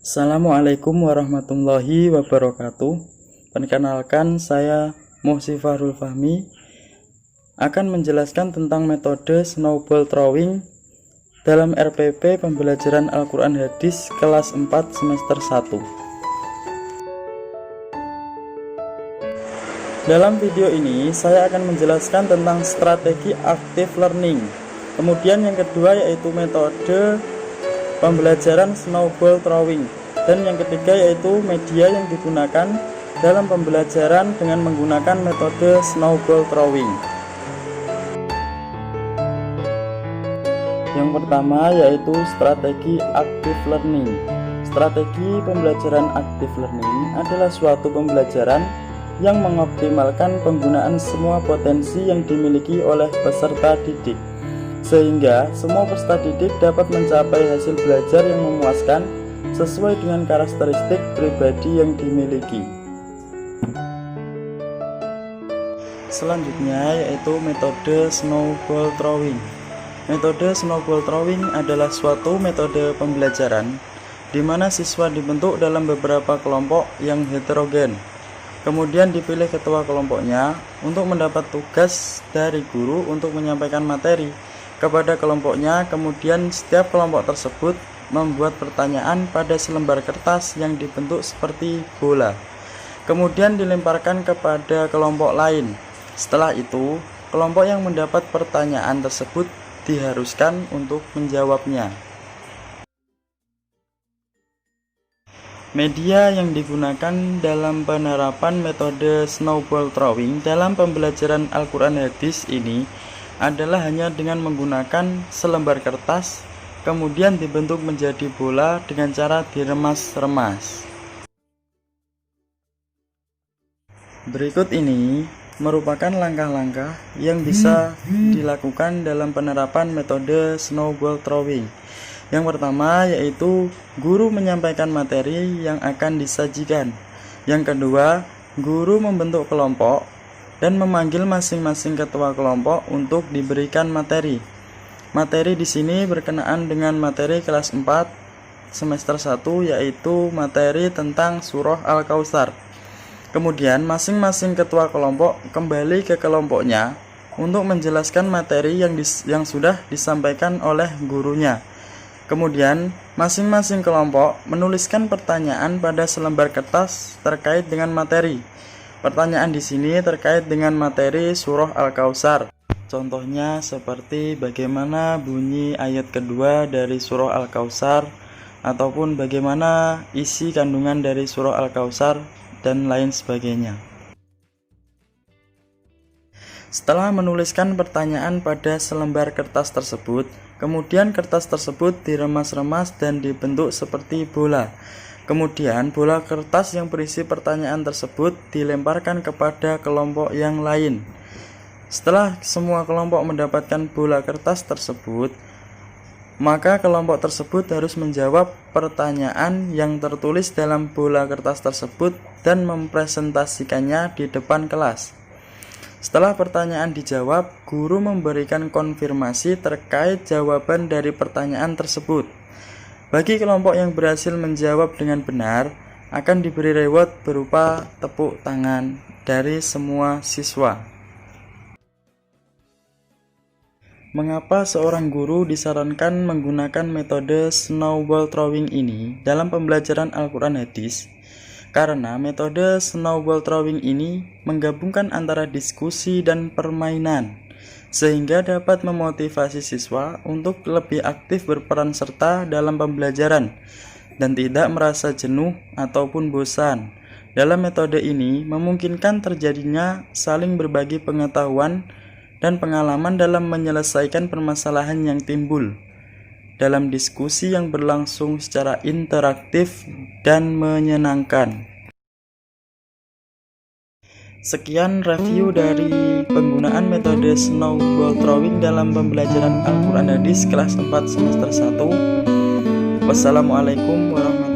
Assalamualaikum warahmatullahi wabarakatuh. Perkenalkan, saya Muhsi Fahrul Fahmi akan menjelaskan tentang metode snowball throwing dalam RPP pembelajaran Al-Quran Hadis kelas 4 semester 1. Dalam video ini saya akan menjelaskan tentang strategi active learning. Kemudian yang kedua yaitu metode pembelajaran snowball throwing, dan yang ketiga yaitu media yang digunakan dalam pembelajaran dengan menggunakan metode snowball throwing. Yang pertama yaitu strategi active learning. Strategi pembelajaran active learning adalah suatu pembelajaran yang mengoptimalkan penggunaan semua potensi yang dimiliki oleh peserta didik, sehingga semua peserta didik dapat mencapai hasil belajar yang memuaskan sesuai dengan karakteristik pribadi yang dimiliki. Selanjutnya yaitu metode snowball throwing. Metode snowball throwing adalah suatu metode pembelajaran di mana siswa dibentuk dalam beberapa kelompok yang heterogen. Kemudian dipilih ketua kelompoknya untuk mendapat tugas dari guru untuk menyampaikan materi kepada kelompoknya. Kemudian setiap kelompok tersebut membuat pertanyaan pada selembar kertas yang dibentuk seperti bola, kemudian dilemparkan kepada kelompok lain. Setelah itu, kelompok yang mendapat pertanyaan tersebut diharuskan untuk menjawabnya. Media yang digunakan dalam penerapan metode snowball throwing dalam pembelajaran Al-Quran Hadis ini adalah hanya dengan menggunakan selembar kertas, kemudian dibentuk menjadi bola dengan cara diremas-remas. Berikut ini merupakan langkah-langkah yang bisa dilakukan dalam penerapan metode snowball throwing. Yang pertama yaitu guru menyampaikan materi yang akan disajikan. Yang kedua, guru membentuk kelompok dan memanggil masing-masing ketua kelompok untuk diberikan materi. Materi di sini berkenaan dengan materi kelas 4 semester 1, yaitu materi tentang surah Al-Kautsar. Kemudian masing-masing ketua kelompok kembali ke kelompoknya untuk menjelaskan materi yang sudah disampaikan oleh gurunya. Kemudian masing-masing kelompok menuliskan pertanyaan pada selembar kertas terkait dengan materi. Pertanyaan di sini terkait dengan materi surah Al-Kautsar. Contohnya seperti bagaimana bunyi ayat kedua dari surah Al-Kautsar, ataupun bagaimana isi kandungan dari surah Al-Kautsar, dan lain sebagainya. Setelah menuliskan pertanyaan pada selembar kertas tersebut, kemudian kertas tersebut diremas-remas dan dibentuk seperti bola. Kemudian bola kertas yang berisi pertanyaan tersebut dilemparkan kepada kelompok yang lain. Setelah semua kelompok mendapatkan bola kertas tersebut, maka kelompok tersebut harus menjawab pertanyaan yang tertulis dalam bola kertas tersebut dan mempresentasikannya di depan kelas. Setelah pertanyaan dijawab, guru memberikan konfirmasi terkait jawaban dari pertanyaan tersebut. Bagi kelompok yang berhasil menjawab dengan benar, akan diberi reward berupa tepuk tangan dari semua siswa. Mengapa seorang guru disarankan menggunakan metode snowball throwing ini dalam pembelajaran Al-Quran Hadis? Karena metode snowball throwing ini menggabungkan antara diskusi dan permainan, sehingga dapat memotivasi siswa untuk lebih aktif berperan serta dalam pembelajaran dan tidak merasa jenuh ataupun bosan. Dalam metode ini memungkinkan terjadinya saling berbagi pengetahuan dan pengalaman dalam menyelesaikan permasalahan yang timbul dalam diskusi yang berlangsung secara interaktif dan menyenangkan. Sekian review dari penggunaan metode snowball throwing dalam pembelajaran Al-Quran Hadis kelas 4 semester 1. Wassalamualaikum warahmatullahi wabarakatuh.